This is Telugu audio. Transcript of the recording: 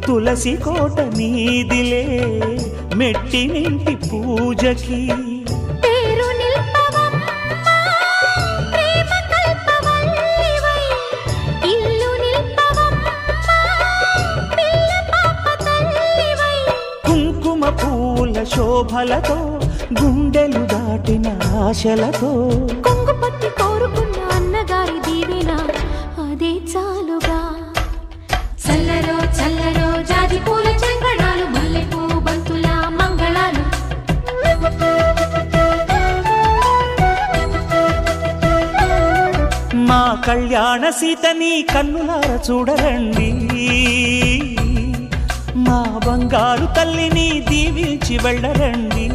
తులసి కోట నీదిలే మెట్టినింటి పూజకి పేరు నిల్పవమ్మా ప్రేమ కల్పవల్లివై ఇల్లు నిల్పవమ్మా పిల్ల పాప తల్లివై కుంకుమ పూల శోభలతో గుండెలు దాటిన ఆశలతో కొంగు పట్టి కోరుకున్న అన్నగారి దీవెన అదే చాలుగా చల్లరో చల్లరో జాజి పూల చెంగడాలు మల్లెపూ బంతుల మంగళాలు మా కళ్యాణ సీతని కన్నులార చూడరండి మా బంగారు తల్లిని దీవించి వెళ్ళరండి